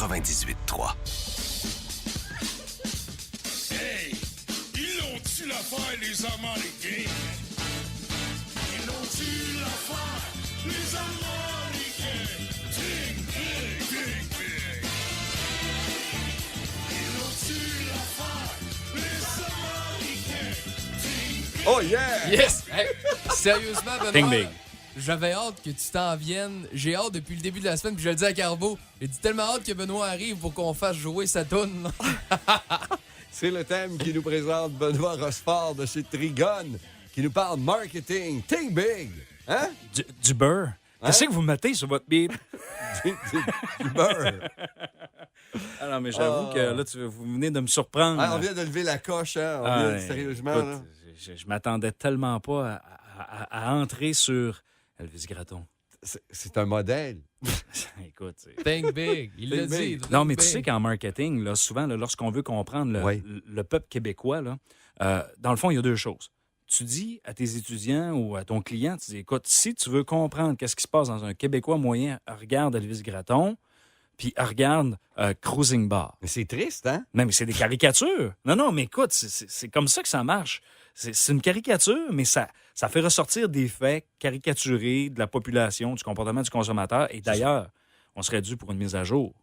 98.3. Hey! Ils l'ont-tu l'affaire, les Américains? Ils l'ont-tu l'affaire, les Américains? Ting, ting, ting, ting. Ils l'ont-tu l'affaire, les Américains? Ting, ting. Oh yeah! Yes! Hey, sérieusement, Benoît, Ting big. j'avais hâte que tu t'en viennes. J'ai hâte depuis le début de la semaine, puis je le dis à Carbo. J'ai dit tellement hâte que Benoît arrive pour qu'on fasse jouer sa toune. C'est le thème qui nous présente Benoît Rochefort de chez Trigon, qui nous parle marketing. Think big! Hein? Du beurre. Qu'est-ce que vous mettez sur votre bip? Du beurre. Ah non, mais j'avoue que là, vous venez de me surprendre. Ah, on vient de lever la coche, hein? Sérieusement, écoute, là. je m'attendais tellement pas à entrer sur Elvis Gratton. C'est un modèle. Écoute, Think big. Il l'a dit. big. non, mais tu sais qu'en marketing, là, souvent, là, lorsqu'on veut comprendre Oui. le peuple québécois, là, dans le fond, il y a deux choses. Tu dis à tes étudiants ou à ton client, tu dis, écoute, si tu veux comprendre qu'est-ce qui se passe dans un Québécois moyen, regarde Elvis Gratton, puis regarde Cruising Bar. Mais c'est triste, hein? Non, mais c'est des caricatures. Non, mais écoute, c'est comme ça que ça marche. C'est une caricature, mais ça fait ressortir des faits caricaturés de la population, du comportement du consommateur. Et d'ailleurs, on serait dû pour une mise à jour.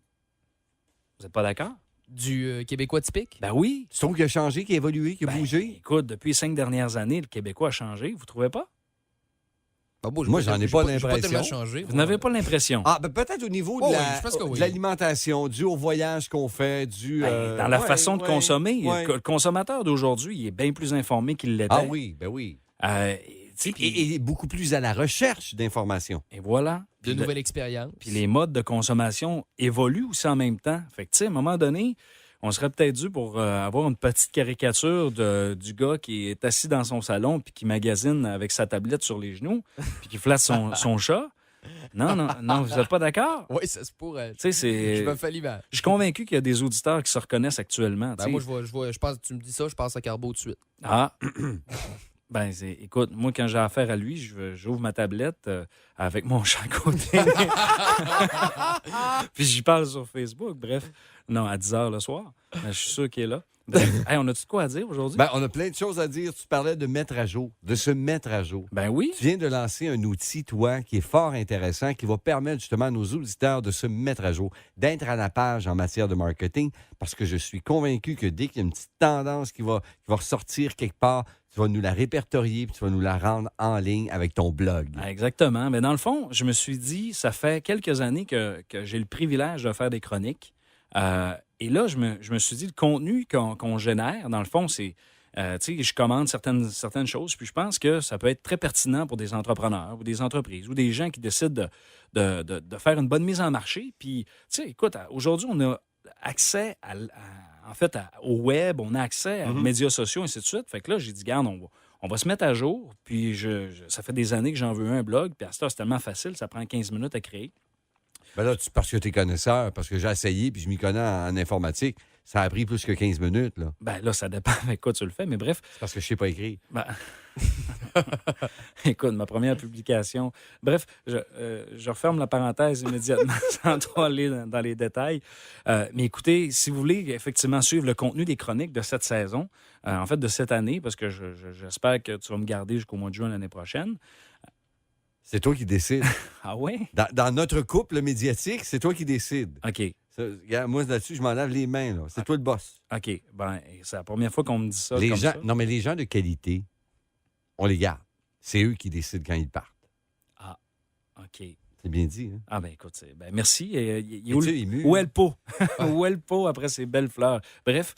Vous n'êtes pas d'accord? Du Québécois typique? Ben oui. Tu trouves qu'il a changé, qu'il a évolué, qu'il a bougé? Écoute, depuis les 5 dernières années, le Québécois a changé. Vous trouvez pas? Ah, bon, Moi, j'en ai pas J'ai pas tellement l'impression. changé. Vous n'avez pas l'impression? Ah, ben peut-être au niveau Oh, de oui, je pense que oui. l'alimentation, dû au voyage qu'on fait, Dans la façon de consommer, ouais. le consommateur d'aujourd'hui, il est bien plus informé qu'il l'était. Ah oui, ben oui. Tu sais, Et beaucoup plus à la recherche d'informations. et voilà. De nouvelles expériences. Puis les modes de consommation évoluent aussi en même temps. Fait que, tu sais, à un moment donné, on serait peut-être dû pour avoir une petite caricature du gars qui est assis dans son salon puis qui magasine avec sa tablette sur les genoux puis qui flatte son chat. Non, vous n'êtes pas d'accord? Oui, ça se pourrait. Tu sais, c'est... Je me fais l'hiver. Je suis convaincu qu'il y a des auditeurs qui se reconnaissent actuellement. Ben, tu moi, sais. je pense, tu me dis ça, je pense à Carbo tout de suite. Ah! Ben, écoute, moi, quand j'ai affaire à lui, j'ouvre ma tablette avec mon chat à côté. Puis j'y parle sur Facebook. Bref, non, à 10 h le soir. Mais je suis sûr qu'il est là. Bref, hey, on a-tu de quoi à dire aujourd'hui? Ben, on a plein de choses à dire. Tu parlais de mettre à jour, de se mettre à jour. Ben oui. Tu viens de lancer un outil, toi, qui est fort intéressant, qui va permettre justement à nos auditeurs de se mettre à jour, d'être à la page en matière de marketing, parce que je suis convaincu que dès qu'il y a une petite tendance qui va ressortir quelque part, tu vas nous la répertorier puis tu vas nous la rendre en ligne avec ton blog. Ah, exactement. Mais dans le fond, je me suis dit, ça fait quelques années que j'ai le privilège de faire des chroniques. Et là, je me suis dit, le contenu qu'on génère, dans le fond, c'est... tu sais, je commande certaines choses, puis je pense que ça peut être très pertinent pour des entrepreneurs ou des entreprises ou des gens qui décident de faire une bonne mise en marché. Puis, tu sais, écoute, aujourd'hui, on a accès au web, on a accès aux médias sociaux, et ainsi de suite. Fait que là, j'ai dit, garde, on va se mettre à jour. Puis, ça fait des années que j'en veux un blog, puis à ce temps, c'est tellement facile, ça prend 15 minutes à créer. Ben là, parce que tu es connaisseur, parce que j'ai essayé puis je m'y connais en informatique, ça a pris plus que 15 minutes, là. Ben là, ça dépend avec quoi tu le fais, mais bref. C'est parce que je sais pas écrire. Ben... Écoute, ma première publication. Bref, je referme la parenthèse immédiatement sans trop aller dans les détails. Mais écoutez, si vous voulez effectivement suivre le contenu des chroniques de cette saison, en fait de cette année, parce que j'espère que tu vas me garder jusqu'au mois de juin l'année prochaine. C'est toi qui décides. Ah oui? Dans notre couple médiatique, c'est toi qui décides. OK. Regarde, moi, là-dessus, je m'en lave les mains. Là. C'est toi le boss. OK. Ben, c'est la première fois qu'on me dit ça. Les comme gens, ça. non, mais les gens de qualité, on les garde. C'est eux qui décident quand ils partent. Ah, OK. C'est bien dit, hein? Ah, ben écoute, merci. Ému. Où est le pot? Où est le pot après ces belles fleurs? Bref,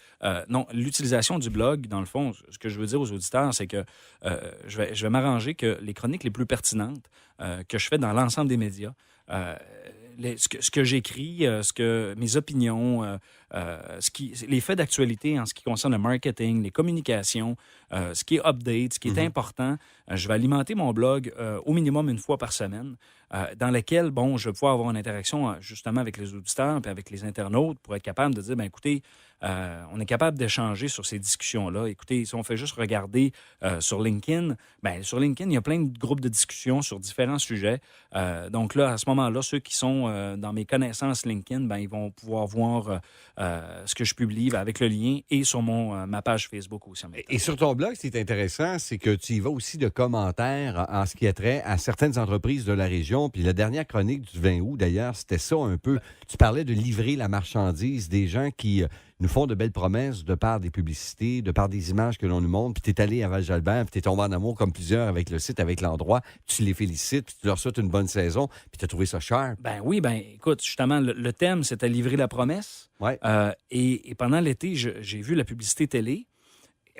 non, l'utilisation du blog, dans le fond, ce que je veux dire aux auditeurs, c'est que je vais m'arranger que les chroniques les plus pertinentes que je fais dans l'ensemble des médias, ce que j'écris, mes opinions, les faits d'actualité en ce qui concerne le marketing, les communications, ce qui est update, ce qui est important. Je vais alimenter mon blog au minimum une fois par semaine, dans lequel, bon, je vais pouvoir avoir une interaction justement avec les auditeurs et avec les internautes pour être capable de dire, ben écoutez, on est capable d'échanger sur ces discussions-là. Écoutez, si on fait juste regarder sur LinkedIn, ben sur LinkedIn, il y a plein de groupes de discussion sur différents sujets. Donc là, à ce moment-là, ceux qui sont dans mes connaissances LinkedIn, ben ils vont pouvoir voir ce que je publie avec le lien et sur ma page Facebook aussi. Et sur ton blog, ce qui est intéressant, c'est que tu y vas aussi de commentaires en ce qui a trait à certaines entreprises de la région. Puis la dernière chronique du 20 août, d'ailleurs, c'était ça un peu. Tu parlais de livrer la marchandise, des gens qui nous font de belles promesses de par des publicités, de par des images que l'on nous montre. Puis tu es allé à Val-Jalbert, puis tu es tombé en amour comme plusieurs avec le site, avec l'endroit. Tu les félicites, puis tu leur souhaites une bonne saison, puis tu as trouvé ça cher. Ben oui, ben écoute, justement, le thème, c'était livrer la promesse. Ouais. Et pendant l'été, j'ai vu la publicité télé.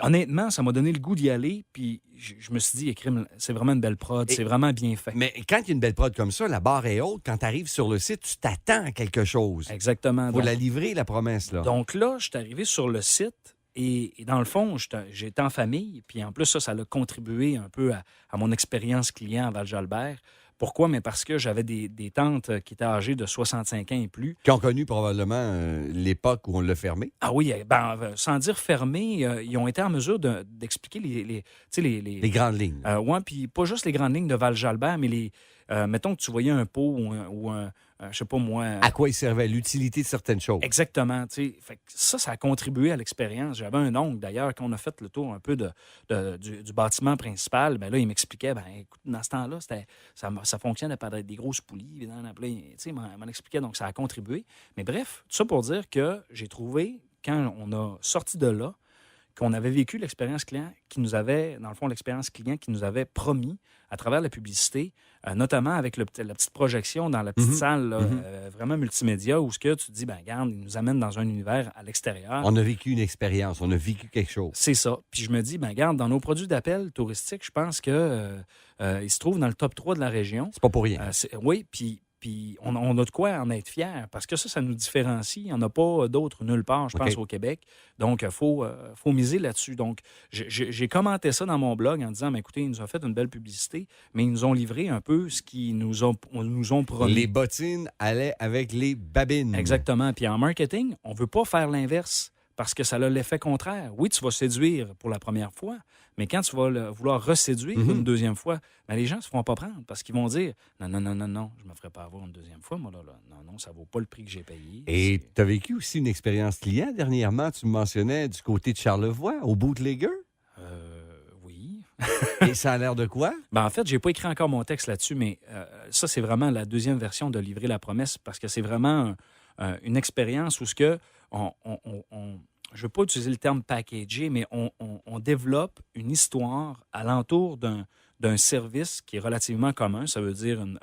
Honnêtement, ça m'a donné le goût d'y aller, puis je me suis dit, crime, c'est vraiment une belle prod, c'est vraiment bien fait. Mais quand il y a une belle prod comme ça, la barre est haute. Quand tu arrives sur le site, tu t'attends à quelque chose. Exactement. Faut la livrer, la promesse, là. Donc là, je suis arrivé sur le site et dans le fond, j'étais en famille, puis en plus, ça a contribué un peu à mon expérience client à Val-Jalbert. Pourquoi? Mais parce que j'avais des tantes qui étaient âgées de 65 ans et plus. Qui ont connu probablement l'époque où on l'a fermé. Ah oui, sans dire fermé, ils ont été en mesure d'expliquer Les grandes lignes. oui, puis pas juste les grandes lignes de Val-Jalbert, mais mettons que tu voyais un pot ou un je sais pas moi. À quoi il servait? L'utilité de certaines choses. Exactement. Fait que ça a contribué à l'expérience. J'avais un oncle, d'ailleurs, quand on a fait le tour un peu du bâtiment principal, ben là, il m'expliquait, écoute, dans ce temps-là, ça fonctionnait par des grosses poulies. Il m'en expliquait, donc ça a contribué. Mais bref, tout ça pour dire que j'ai trouvé, quand on a sorti de là, qu'on avait vécu l'expérience client qui nous avait, dans le fond, l'expérience client qui nous avait promis à travers la publicité, notamment avec la petite projection dans la petite salle, là, vraiment multimédia, où ce que tu te dis, regarde, il nous amène dans un univers à l'extérieur. On a vécu une expérience, on a vécu quelque chose. C'est ça. Puis je me dis, regarde, dans nos produits d'appel touristiques, je pense que ils se trouvent dans le top 3 de la région. C'est pas pour rien. Oui, puis on a de quoi en être fiers, parce que ça nous différencie. Il n'y en a pas d'autres nulle part, je pense, au Québec. Donc, il faut miser là-dessus. Donc, j'ai commenté ça dans mon blog en disant, écoutez, ils nous ont fait une belle publicité, mais ils nous ont livré un peu ce qu'ils nous ont promis. Les bottines allaient avec les babines. Exactement. Puis en marketing, on ne veut pas faire l'inverse, parce que ça a l'effet contraire. Oui, tu vas séduire pour la première fois, mais quand tu vas vouloir reséduire une deuxième fois, les gens ne se feront pas prendre parce qu'ils vont dire non, je ne me ferai pas avoir une deuxième fois, moi, là. Non, ça ne vaut pas le prix que j'ai payé. Et tu as vécu aussi une expérience client dernièrement, tu me mentionnais, du côté de Charlevoix, au Bootlegger? Oui. Et ça a l'air de quoi? En fait, je n'ai pas écrit encore mon texte là-dessus, mais ça, c'est vraiment la deuxième version de Livrer la promesse parce que c'est vraiment une expérience où ce que je ne veux pas utiliser le terme packagé, mais on développe une histoire alentour d'un service qui est relativement commun. Ça veut dire une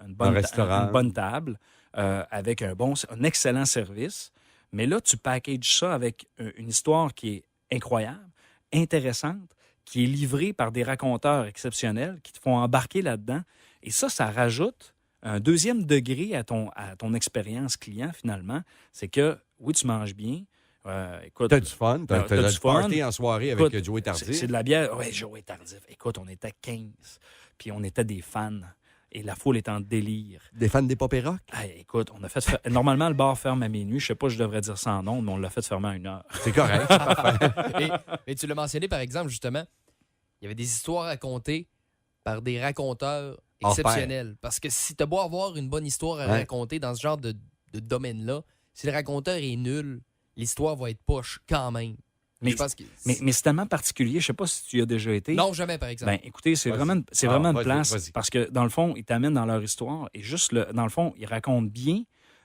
bonne table avec un excellent service. Mais là, tu packages ça avec une histoire qui est incroyable, intéressante, qui est livrée par des raconteurs exceptionnels qui te font embarquer là-dedans. Et ça rajoute un deuxième degré à ton expérience client, finalement. C'est que, oui, tu manges bien. Écoute, t'as du fun. T'as du party en soirée avec Joey Tardif. C'est de la bière. Oui, Joey Tardif. Écoute, on était 15. Puis on était des fans. Et la foule est en délire. Des fans des pop et rock? Écoute, on a fait... Normalement, le bar ferme à minuit. Je sais pas, je devrais dire ça en nom, mais on l'a fait fermer à 1h. C'est correct. Mais tu l'as mentionné, par exemple, justement, il y avait des histoires racontées par des raconteurs exceptionnels. Parce que si tu as beau avoir une bonne histoire à raconter dans ce genre de domaine-là, si le raconteur est nul, l'histoire va être poche quand même. Mais c'est tellement particulier. Je sais pas si tu y as déjà été. Non, jamais, par exemple. Écoutez, c'est vraiment une place parce que, dans le fond, ils t'amènent dans leur histoire et juste, dans le fond, ils racontent bien,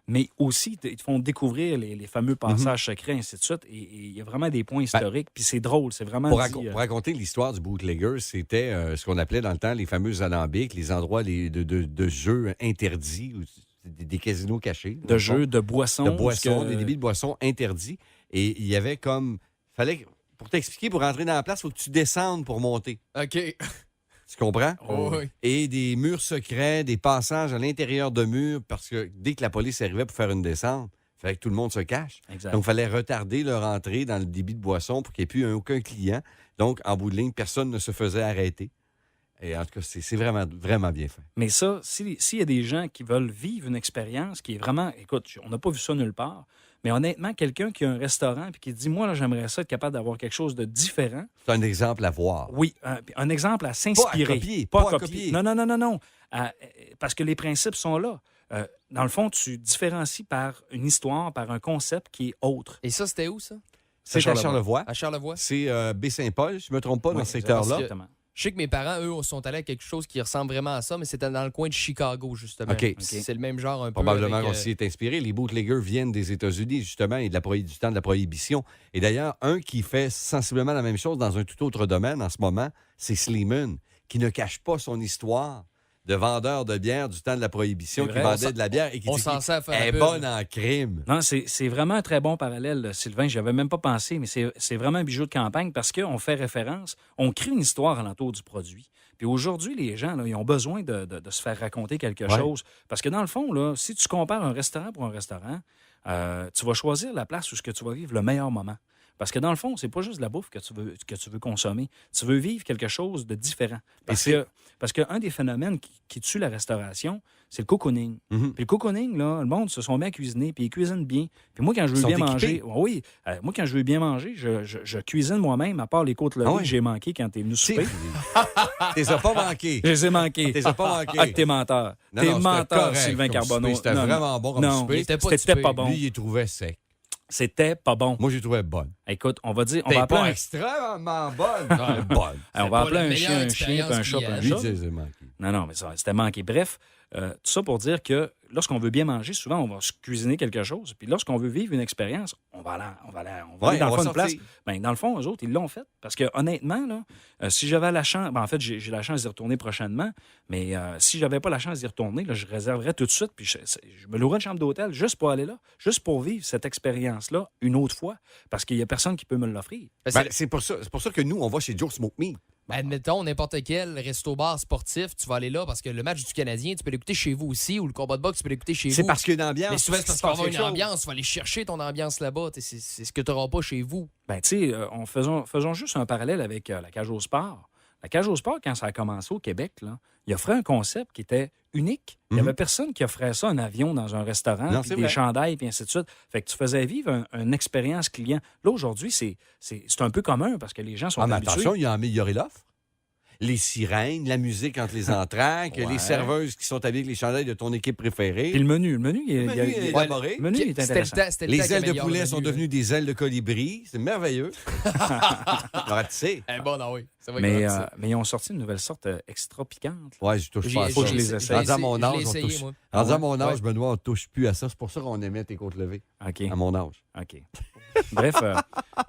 mais aussi, ils te font découvrir les fameux passages secrets, ainsi de suite. Et il y a vraiment des points historiques. Puis c'est drôle, c'est vraiment... Pour raconter l'histoire du bootlegger, c'était ce qu'on appelait dans le temps les fameux alambics, les endroits de jeux interdits, des casinos cachés. De jeux, de boissons. Des débits de boissons interdits. Et il y avait comme... Pour t'expliquer, pour rentrer dans la place, il faut que tu descendes pour monter. OK. Tu comprends? Oh, oui. Et des murs secrets, des passages à l'intérieur de murs, parce que dès que la police arrivait pour faire une descente, Fait que tout le monde se cache. Exact. Donc, il fallait retarder leur entrée dans le débit de boisson pour qu'il n'y ait plus aucun client. Donc, en bout de ligne, personne ne se faisait arrêter. Et en tout cas, c'est vraiment, vraiment bien fait. Mais ça, s'il y a des gens qui veulent vivre une expérience qui est vraiment... Écoute, on n'a pas vu ça nulle part, mais honnêtement, quelqu'un qui a un restaurant et qui dit, moi, là, j'aimerais ça être capable d'avoir quelque chose de différent. C'est un exemple à voir. Oui, un exemple à s'inspirer. Pas à copier, Pas pas à à copier. copier. Non. Parce que les principes sont là. Dans le fond, tu différencies par une histoire, par un concept qui est autre. Et ça, c'était où, ça? C'est à Charlevoix. À Charlevoix? C'est Baie-Saint-Paul, je ne me trompe pas, dans Oui, ce secteur-là. exactement. Je sais que mes parents, eux, sont allés à quelque chose qui ressemble vraiment à ça, mais c'était dans le coin de Chicago, justement. OK. C'est le même genre un peu. Probablement avec, qu'on s'y est inspiré. Les bootleggers viennent des États-Unis, justement, et du temps de la prohibition. Et d'ailleurs, un qui fait sensiblement la même chose dans un tout autre domaine en ce moment, c'est Sleeman, qui ne cache pas son histoire de vendeur de bière du temps de la prohibition, C'est qui vrai, vendait de la bière et qui on dit s'en sert à faire qu'elle est la pub. bonne en crime. Non, c'est vraiment un très bon parallèle, Sylvain. Je avais même pas pensé, mais c'est vraiment un bijou de campagne parce qu'on fait référence, on crée une histoire alentour du produit. Puis aujourd'hui, les gens, là, ils ont besoin de se faire raconter quelque chose. Parce que dans le fond, là, si tu compares un restaurant pour un restaurant, tu vas choisir la place où tu vas vivre le meilleur moment. Parce que dans le fond, c'est pas juste de la bouffe que tu veux consommer. Tu veux vivre quelque chose de différent. Parce qu'un des phénomènes qui tue la restauration, c'est le cocooning. Mhm. Puis le cocooning, là, le monde se sont mis à cuisiner, puis ils cuisinent bien. Puis moi, quand je veux Ils sont bien équipés. manger... Oui, moi, quand je veux bien manger, je cuisine moi-même, à part les côtes levées que j'ai manquées quand t'es venu souper. T'es pas manqué. Je les ai manquées. T'es pas manqué. Ah, que t'es menteur. Non, T'es non, c'était menteur, correct Sylvain comme Carbonneau. souper. C'était Non, vraiment bon comme non, souper. C'était pas bon. Lui, il les trouvait sec. C'était pas bon. Moi, je les trouvais bonnes. Écoute, on va dire... On T'es va appeler pas un... extrêmement bonne. Non, bonne. on va pas appeler la un meilleure chien, un chien, puis un expérience chat, puis un client. Lui, chat. je les ai manqués. Non, mais ça, c'était manqué. Bref, tout ça pour dire que lorsqu'on veut bien manger, souvent, on va se cuisiner quelque chose. Puis lorsqu'on veut vivre une expérience, on va aller dans le fond de place. Ben, dans le fond, eux autres, ils l'ont fait. Parce que honnêtement, là, si j'avais la chance... Ben, en fait, j'ai la chance d'y retourner prochainement. Mais si j'avais pas la chance d'y retourner, là, je réserverais tout de suite. Puis je me louerais une chambre d'hôtel juste pour aller là. Juste pour vivre cette expérience-là une autre fois. Parce qu'il y a personne qui peut me l'offrir. C'est pour ça que nous, on va chez Joe Smoke Me. Ben, admettons, n'importe quel resto-bar sportif, tu vas aller là parce que le match du Canadien, tu peux l'écouter chez vous aussi, ou le combat de boxe, tu peux l'écouter chez vous. C'est parce qu'il y a une ambiance. Mais souvent, c'est parce qu'on va avoir une quelque chose. ambiance. Tu vas aller chercher ton ambiance là-bas. C'est ce que tu n'auras pas chez vous. Ben, tu sais, faisons juste un parallèle avec la cage au sport. La cage au sport, quand ça a commencé au Québec, là, il offrait un concept qui était unique. Il n'y avait personne qui offrait ça, un avion dans un restaurant, Non, puis c'est des vrai. chandails, puis ainsi de suite. Fait que tu faisais vivre une expérience client. Là, aujourd'hui, c'est un peu commun parce que les gens sont Ah, mais habitués. attention, il a amélioré l'offre. Les sirènes, la musique entre les entraques, Ouais. les serveuses qui sont habillées avec les chandails de ton équipe préférée. Puis le menu, il Le menu est élaboré. le menu il est intéressant. C'était le Les temps ailes de qu'améliore poulet le sont menu, devenues des ailes de colibri. C'est merveilleux. Alors, tu sais. là. Bon, non, oui. Ça va Mais, être ça. mais ils ont sorti une nouvelle sorte extra piquante. Ouais, je touche pas à ça. Faut que je les essaie. Rendu à mon Je l'ai âge, on essayé, touche. moi. Rendu Ah à mon âge, ouais. Benoît, on touche plus à ça. C'est pour ça qu'on aimait tes côtes levées. OK. À mon âge. OK. Bref,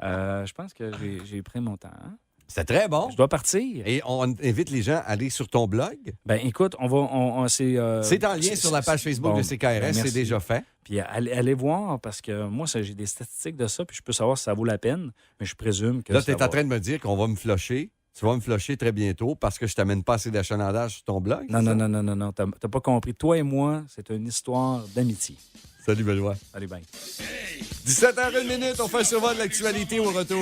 je pense que j'ai pris mon temps. Hein? C'était très bon. Je dois partir. Et on invite les gens à aller sur ton blog. Ben écoute, C'est en lien sur la page Facebook bon, de CKRS. ben, C'est merci. déjà fait. Puis allez voir, parce que moi, j'ai des statistiques de ça, puis je peux savoir si ça vaut la peine, mais je présume que Là, ça tu es va. en train de me dire qu'on va me flusher. Tu vas me flusher très bientôt parce que je t'amène pas assez d'achalandage sur ton blog. Non, c'est ça? non. T'as pas compris. Toi et moi, c'est une histoire d'amitié. Salut, Benoît. Allez, bien. 17h01, on fait un survol de l'actualité au retour.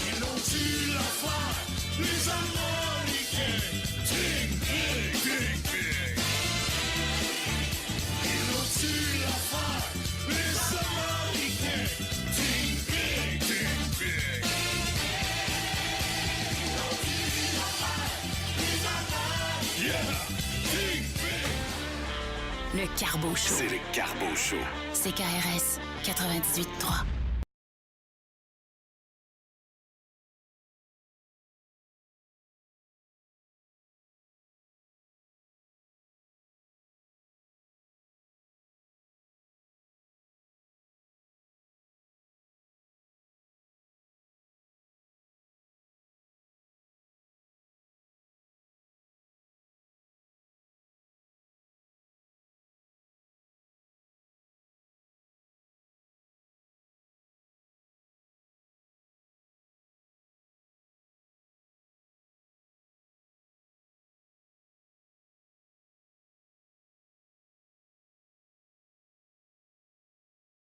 Ils l'ont-tu l'affaire, les Américains? Ting, ting, ting, ting. Ils l'ont-tu l'affaire, les Américains? Ting, ting, ting, ting. Ils l'ont-tu l'affaire, les Américains? Yeah, ting, ting. Le Carbo Show. C'est le Carbo Show. CKRS 98.3.